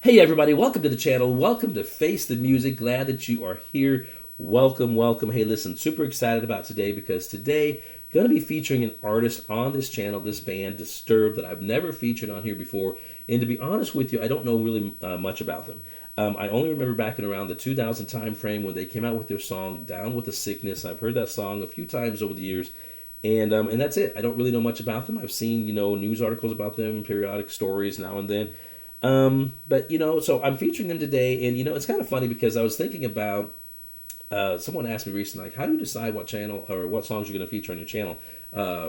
Hey everybody, welcome to the channel. Welcome to Face the Music. Glad that you are here. Welcome, welcome. Hey, listen, super excited about today because today going to be featuring an artist on this channel, this band, Disturbed, that I've never featured on here before. And to be honest with you, I don't know really much about them. I only remember back in around the 2000 time frame when they came out with their song, Down with the Sickness. I've heard that song a few times over the years. And that's it. I don't really know much about them. I've seen, news articles about them, periodic stories now and then. But so I'm featuring them today, and it's kind of funny because I was thinking about someone asked me recently, like, how do you decide what channel or what songs you're going to feature on your channel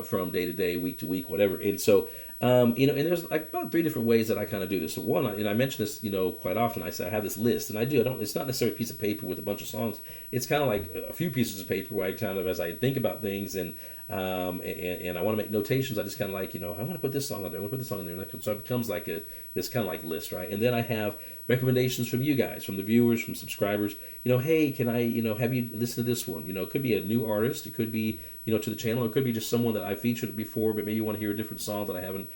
from day to day, week to week, whatever. And so and there's like about 3 different ways that I kind of do this. So one, and I mention this quite often, I say I have this list, and I don't, it's not necessarily a piece of paper with a bunch of songs. It's kind of like a few pieces of paper where I kind of, as I think about things and I want to make notations, I just kind of like, I want to put this song on there, I want to put this song on there, and so it becomes like this kind of like list, right? And then I have recommendations from you guys, from the viewers, from subscribers. Hey, can I, have you listen to this one? It could be a new artist, it could be, to the channel, it could be just someone that I featured before, but maybe you want to hear a different song that I haven't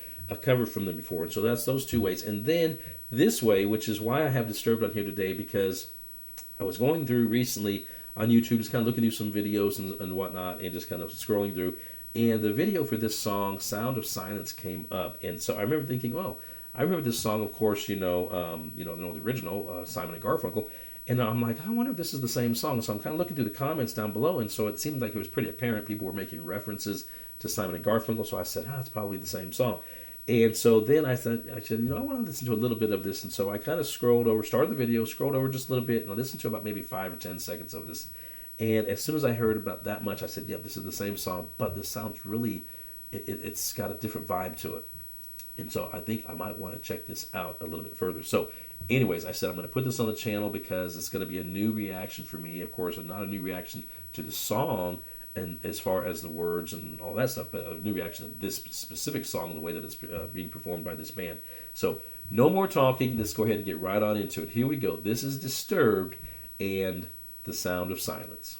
covered from them before. And so that's those 2 ways. And then this way, which is why I have Disturbed on here today, because I was going through recently on YouTube, just kind of looking through some videos and whatnot, and just kind of scrolling through. And the video for this song, Sound of Silence, came up. And so I remember thinking, oh, I remember this song, of course, the original, Simon and Garfunkel. And I'm like, I wonder if this is the same song. So I'm kind of looking through the comments down below, and so it seemed like it was pretty apparent. People were making references to Simon and Garfunkel, so I said, it's probably the same song. And so then I said, I want to listen to a little bit of this. And so I kind of scrolled over, started the video, scrolled over just a little bit, and I listened to about maybe 5 or 10 seconds of this. And as soon as I heard about that much, I said, yep, this is the same song, but this sounds really, it's got a different vibe to it. And so I think I might want to check this out a little bit further. So anyways, I said I'm going to put this on the channel because it's going to be a new reaction for me, of course, and not a new reaction to the song and as far as the words and all that stuff, but a new reaction to this specific song and the way that it's being performed by this band. So no more talking. Let's go ahead and get right on into it. Here we go. This is Disturbed and The Sound of Silence.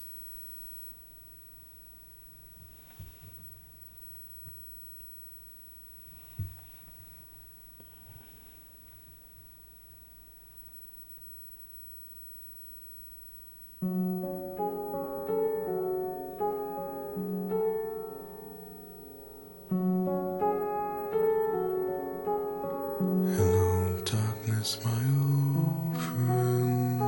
Hello, darkness, my old friend.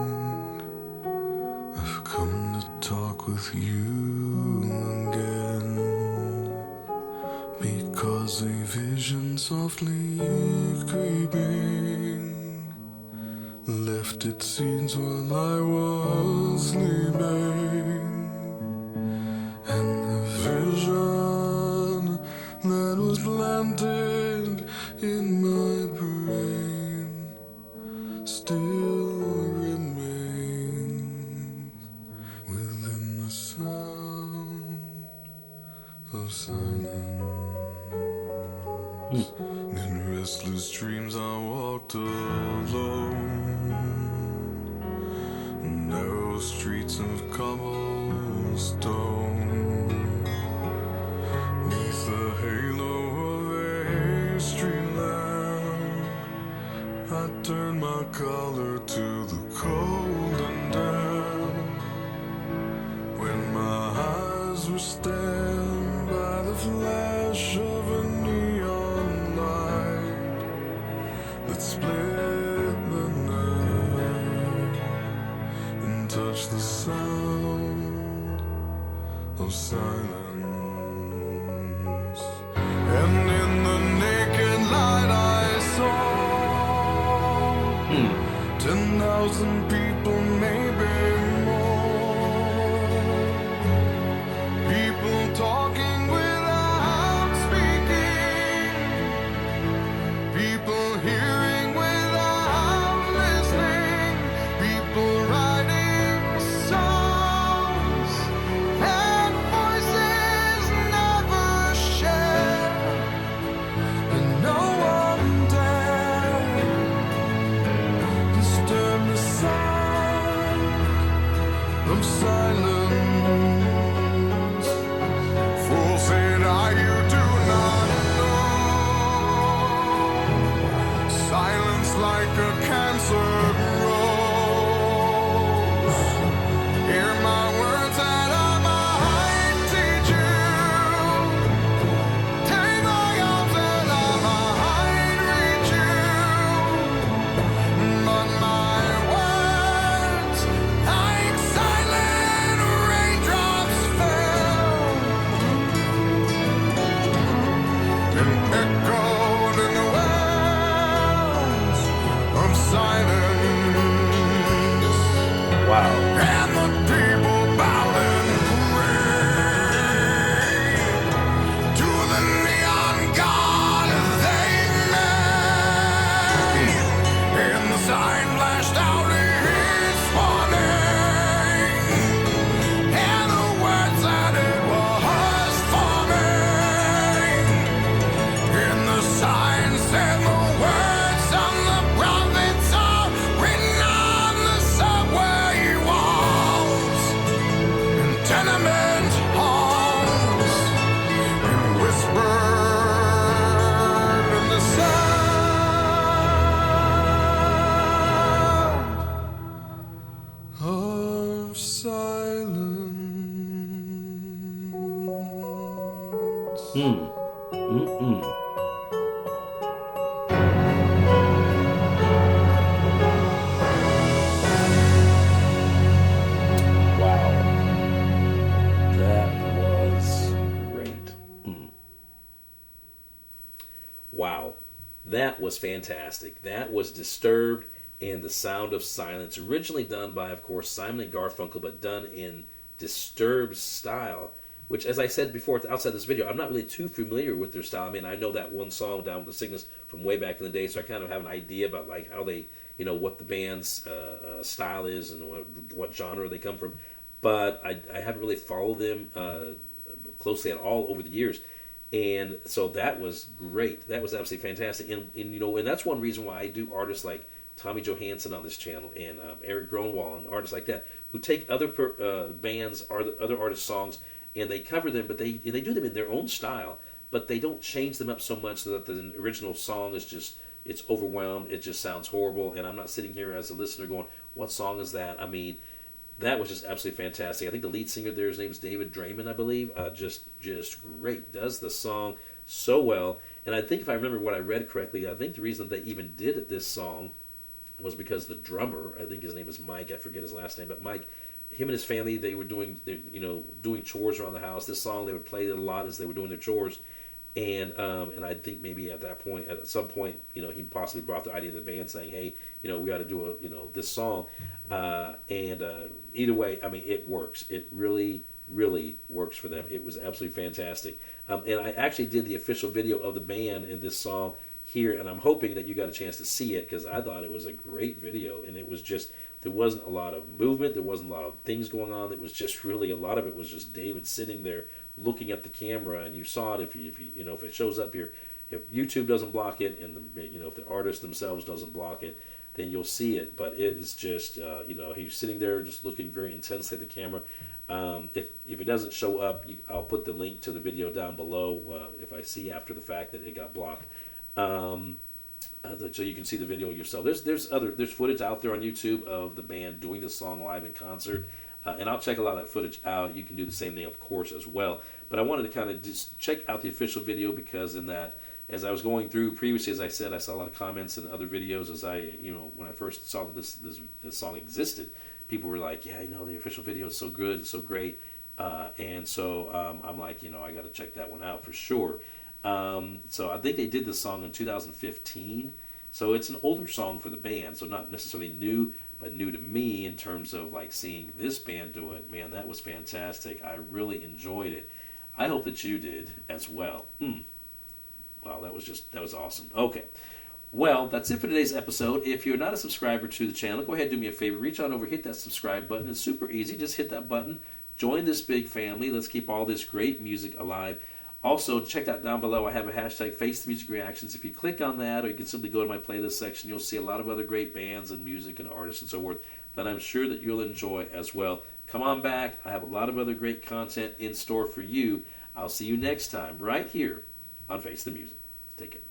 I've come to talk with you again, because a vision softly creeping left its seeds while I was sleeping, and the vision that was planted in my brain still remains within the sound of silence. In restless dreams I walked alone, narrow streets of cobblestone, neath the halo of a street lamp. I turned my collar to the cold and damp, when my eyes were stabbed by the flash of a neon light that split the night and touched the sound of silence. And in the naked light I saw 10,000 people, maybe more. People talking without speaking, people hearing without listening, people writing songs that voices never share, and no one dared disturb the sound of silence. Fool, said I, you do not know. Silence like a cancer tenement halls and whispered in the sound of silence. Wow. That was great. Wow. That was fantastic. That was Disturbed and the Sound of Silence. Originally done by, of course, Simon and Garfunkel, but done in Disturbed style. Which, as I said before, outside this video, I'm not really too familiar with their style. I mean, I know that one song, Down with the Sickness, from way back in the day, so I kind of have an idea about like how they, what the band's style is and what genre they come from. But I haven't really followed them closely at all over the years. And so that was great. That was absolutely fantastic. And that's one reason why I do artists like Tommy Johansson on this channel and Eric Gronwall and artists like that who take other bands or other artists' songs and they cover them, but they do them in their own style, but they don't change them up so much so that the original song is just, it's overwhelmed, it just sounds horrible, and I'm not sitting here as a listener going, what song is that? I mean, that was just absolutely fantastic. I think the lead singer there, his name is David Draymond, I believe, just great, does the song so well, and I think if I remember what I read correctly, I think the reason that they even did this song was because the drummer, I think his name is Mike, I forget his last name, but Mike, him and his family, they were doing chores around the house. This song, they would play it a lot as they were doing their chores. And I think maybe at some point, he possibly brought the idea to the band saying, hey, we got to do this song. Either way, I mean, it works. It really, really works for them. It was absolutely fantastic. And I actually did the official video of the band in this song here, and I'm hoping that you got a chance to see it because I thought it was a great video, and it was just, there wasn't a lot of movement, there wasn't a lot of things going on. It was just really, a lot of it was just David sitting there looking at the camera, and you saw it if it shows up here. If YouTube doesn't block it, and if the artist themselves doesn't block it, then you'll see it. But it is just he's sitting there just looking very intensely at the camera. If it doesn't show up, I'll put the link to the video down below if I see after the fact that it got blocked. So you can see the video yourself. There's footage out there on YouTube of the band doing the song live in concert, and I'll check a lot of that footage out. You can do the same thing, of course, as well. But I wanted to kind of just check out the official video because in that, as I was going through previously, as I said, I saw a lot of comments in other videos as when I first saw that this song existed. People were like, yeah, the official video is so good, it's so great, and so I'm like, I got to check that one out for sure. So I think they did this song in 2015. So it's an older song for the band, so not necessarily new, but new to me in terms of like seeing this band do it. Man, that was fantastic. I really enjoyed it. I hope that you did as well. Wow, that was awesome. Okay. Well, that's it for today's episode. If you're not a subscriber to the channel, go ahead and do me a favor. Reach on over, hit that subscribe button. It's super easy. Just hit that button. Join this big family. Let's keep all this great music alive. Also, check out down below. I have a hashtag Face the Music Reactions. If you click on that, or you can simply go to my playlist section, you'll see a lot of other great bands and music and artists and so forth that I'm sure that you'll enjoy as well. Come on back. I have a lot of other great content in store for you. I'll see you next time right here on Face the Music. Take care.